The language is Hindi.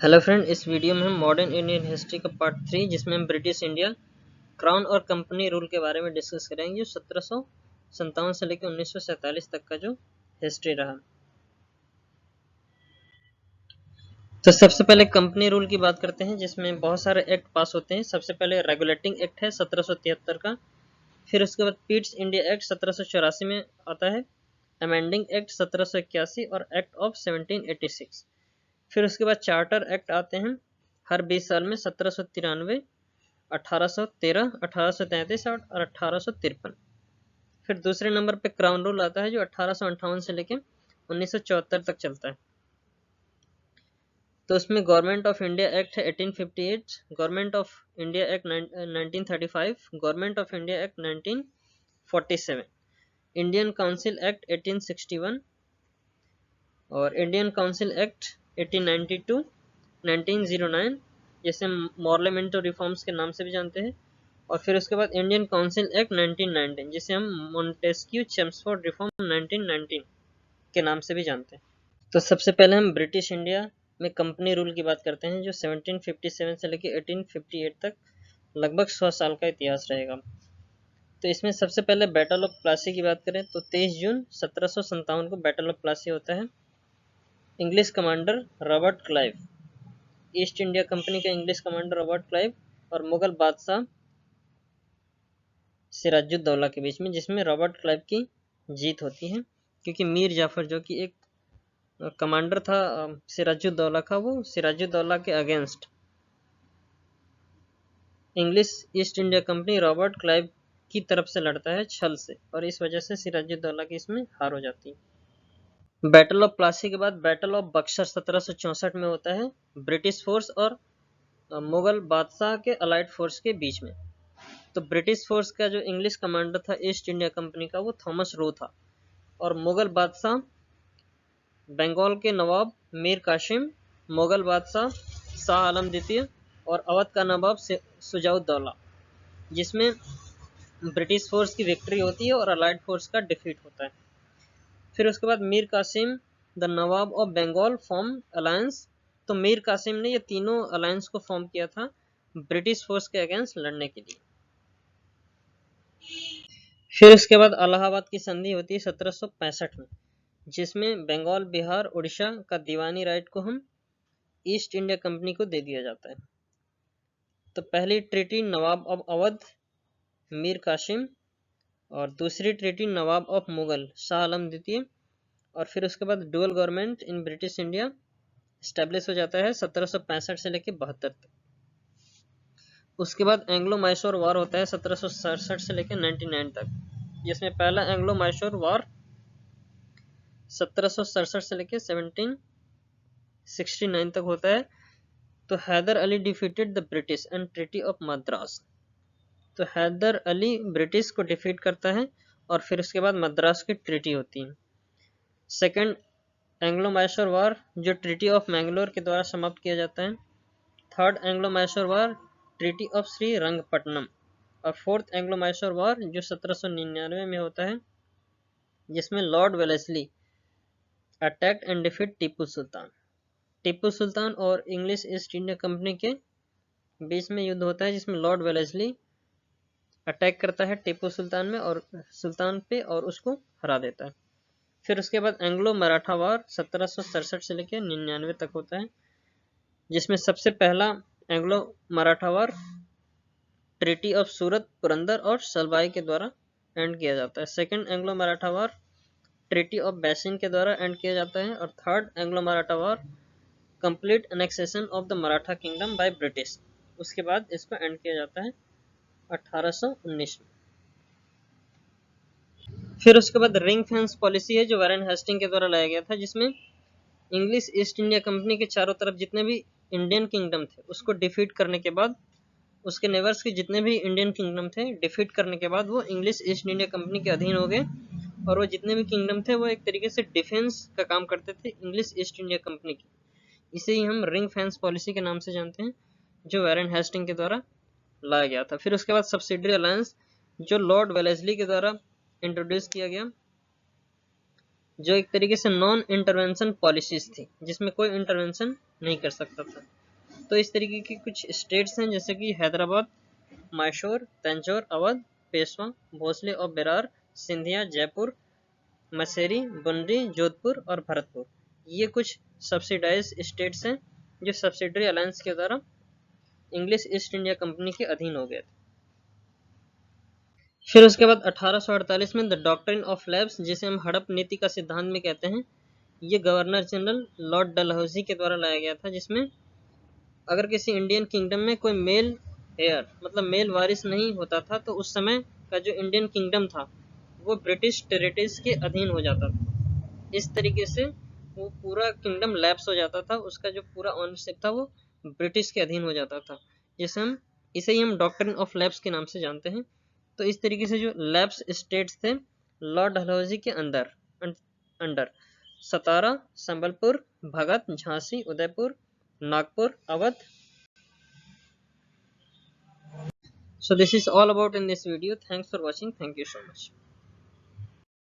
हेलो फ्रेंड, इस वीडियो में हम मॉडर्न इंडियन हिस्ट्री का पार्ट 3 जिसमें हम ब्रिटिश इंडिया क्राउन और कंपनी रूल के बारे में डिस्कस करेंगे, जो 1757 से लेकर 1947 तक का जो हिस्ट्री रहा। तो सबसे पहले कंपनी रूल की बात करते हैं, जिसमें बहुत सारे एक्ट पास होते हैं। सबसे पहले रेगुलेटिंग एक्ट है 1773 का। फिर उसके बाद पीट्स इंडिया एक्ट 1784 में आता है, अमेंडिंग एक्ट 1781 और एक्ट ऑफ 1786। फिर उसके बाद चार्टर एक्ट आते हैं हर 20 साल में, 1793, 1813, 1833 और 1853। फिर दूसरे नंबर पे क्राउन रूल आता है, जो 1858 से लेके 1974 तक चलता है। तो उसमें गवर्नमेंट ऑफ इंडिया एक्ट है 1858, government of India act 1935, government of India act 1947, Indian council act 1861 और इंडियन काउंसिल एक्ट 1892, 1909, जैसे मॉर्लेमेंटो रिफॉर्म्स के नाम से भी जानते हैं। और फिर उसके बाद इंडियन काउंसिल एक्ट 1919, जिसे हम मोंटेस्क्यू चेम्सफोर्ड रिफॉर्म 1919 के नाम से भी जानते हैं। तो सबसे पहले हम ब्रिटिश इंडिया में कंपनी रूल की बात करते हैं, जो 1757 से लेकर 1858 तक लगभग 100 साल का इतिहास रहेगा। तो इसमें सबसे पहले बैटल ऑफ प्लासी की बात करें तो 23 जून 1757 को बैटल ऑफ प्लासी होता है। English commander Robert Clive, east India company का इंग्लिश कमांडर रॉबर्ट क्लाइव और मुगल बादशाह सिराजुद्दौला के बीच में, जिसमें रॉबर्ट क्लाइव की जीत होती है, क्योंकि मीर जाफर जो कि एक कमांडर था सिराजुद्दौला का, वो सिराजुद्दौला के against English east India company Robert Clive की तरफ से लड़ता है छल से, और इस वजह से सिराजुद्दौला की इसमें हार हो जाती है। बैटल ऑफ प्लासी के बाद बैटल ऑफ बक्सर 1764 में होता है, ब्रिटिश फोर्स और मुगल बादशाह के अलाइड फोर्स के बीच में। तो ब्रिटिश फोर्स का जो इंग्लिश कमांडर था ईस्ट इंडिया कंपनी का, वो थॉमस रो था, और मुगल बादशाह बंगाल के नवाब मीर कासिम, मुगल बादशाह शाह आलम द्वितीय और अवध का नवाब सुजाउद्दौला, जिसमें ब्रिटिश फोर्स की विक्ट्री होती है और अलाइड फोर्स का डिफीट होता है। फिर उसके बाद Mir Qasim the Nawab of Bengal form alliance. तो मीर कासिम ने ये तीनों अलायंस को फॉर्म किया था ब्रिटिश फोर्स के अगेंस्ट लड़ने के लिए। फिर उसके बाद इलाहाबाद की संधि होती है 1765 में, जिसमें बंगाल, बिहार, उड़ीसा का दीवानी राइट को हम ईस्ट इंडिया कंपनी को दे दिया जाता है। तो पहली ट्रीटी नवाब ऑफ अवध मीर कासिम और दूसरी ट्रीटी नवाब ऑफ मुगल शाह आलम द्वितीय, और फिर उसके बाद dual government in British India establish हो जाता है 1765 से लेकर 72 तक। उसके बाद एंग्लो मैसूर वॉर होता है 1767 से लेकर 99 तक, जिसमें पहला एंग्लो मैसूर वॉर 1767 से लेकर 1769 तक होता है। तो Hyder Ali defeated the British and treaty of Madras. तो हैदर अली ब्रिटिश को डिफीट करता है और फिर उसके बाद मद्रास की ट्रीटी होती है। सेकंड एंग्लो मैसूर वॉर जो ट्रीटी ऑफ मैंगलोर के द्वारा समाप्त किया जाता है। Third Anglo Mysore war treaty of Srirangapatnam. और फोर्थ एंग्लो मैसूर वॉर जो 1799 में होता है, जिसमें Lord Wellesley attacked and defeat Tipu Sultan. Tipu Sultan और इंग्लिश ईस्ट इंडिया कंपनी के बीच में युद्ध होता है, जिसमें लॉर्ड वेलेस्ली अटैक करता है टीपू सुल्तान में और सुल्तान पे और उसको हरा देता है। फिर उसके बाद एंग्लो मराठा वॉर 1767 से लेकर 99 तक होता है, जिसमें सबसे पहला Anglo Maratha war treaty of Surat, Purandar और सलबाई के द्वारा एंड किया जाता है। Second Anglo Maratha war treaty of Bassein के द्वारा एंड किया जाता है। और third Anglo Maratha war complete annexation of the Maratha kingdom by British, उसके बाद इसको एंड किया जाता है 1819 में। फिर उसके बाद रिंग फेंस पॉलिसी है, जो वारेन हेस्टिंग के द्वारा लाया गया था, जिसमें इंग्लिश ईस्ट इंडिया कंपनी के चारों तरफ जितने भी इंडियन किंगडम थे उसको डिफीट करने के बाद, उसके नेबर्स के जितने भी इंडियन किंगडम थे डिफीट करने के बाद, वो इंग्लिश ईस्ट इंडिया कंपनी के अधीन हो गए, और वो जितने भी किंगडम थे वो एक तरीके से डिफेंस का काम करते थे इंग्लिश ईस्ट इंडिया कंपनी की। इसे ही हम रिंग फेंस पॉलिसी के नाम से जानते हैं, जो वारेन हेस्टिंग के द्वारा लाया गया था। फिर उसके बाद सब्सिडरी अलायंस, जो लॉर्ड वेलेस्ली के द्वारा इंट्रोड्यूस किया गया, जो एक तरीके से नॉन इंटरवेंशन पॉलिसीज थी, जिसमें कोई इंटरवेंशन नहीं कर सकता था। तो इस तरीके की कुछ स्टेट्स हैं जैसे कि हैदराबाद, मैसूर, तंजौर, अवध, पेशवा, भोसले और बेरार, सिंधिया, जयपुर, मसेरी, बुंदी, जोधपुर और भरतपुर। ये कुछ सब्सिडाइज स्टेट्स हैं जो सब्सिडरी अलायंस के द्वारा इंग्लिश ईस्ट इंडिया कंपनी के अधीन हो गए थे। फिर उसके बाद 1848 में द डॉक्ट्रिन ऑफ लैब्स, जिसे हम हड़प नीति का सिद्धांत में कहते हैं, ये गवर्नर जनरल लॉर्ड डलहौजी के द्वारा लाया गया था, जिसमें अगर किसी इंडियन किंगडम में कोई मेल हेयर मतलब मेल वारिस नहीं होता था तो उस समय का जो इंडियन किंगडम था वो ब्रिटिश टेरिटरीज के अधीन हो जाता था। इस तरीके से वो पूरा किंगडम लैप्स हो जाता था, उसका जो पूरा ऑनरशिप था वो ब्रिटिश के अधीन हो जाता था, इसे ही हम डॉक्ट्रिन ऑफ लैप्स के नाम से जानते हैं। तो इस तरीके से जो लैप्स स्टेट्स थे लॉर्ड डलहौजी के under Satara, Sambalpur, Bhagat, Jhansi, Udaipur, Nagpur, Awadh. So this is all about in this video. Thanks for watching. Thank you so much.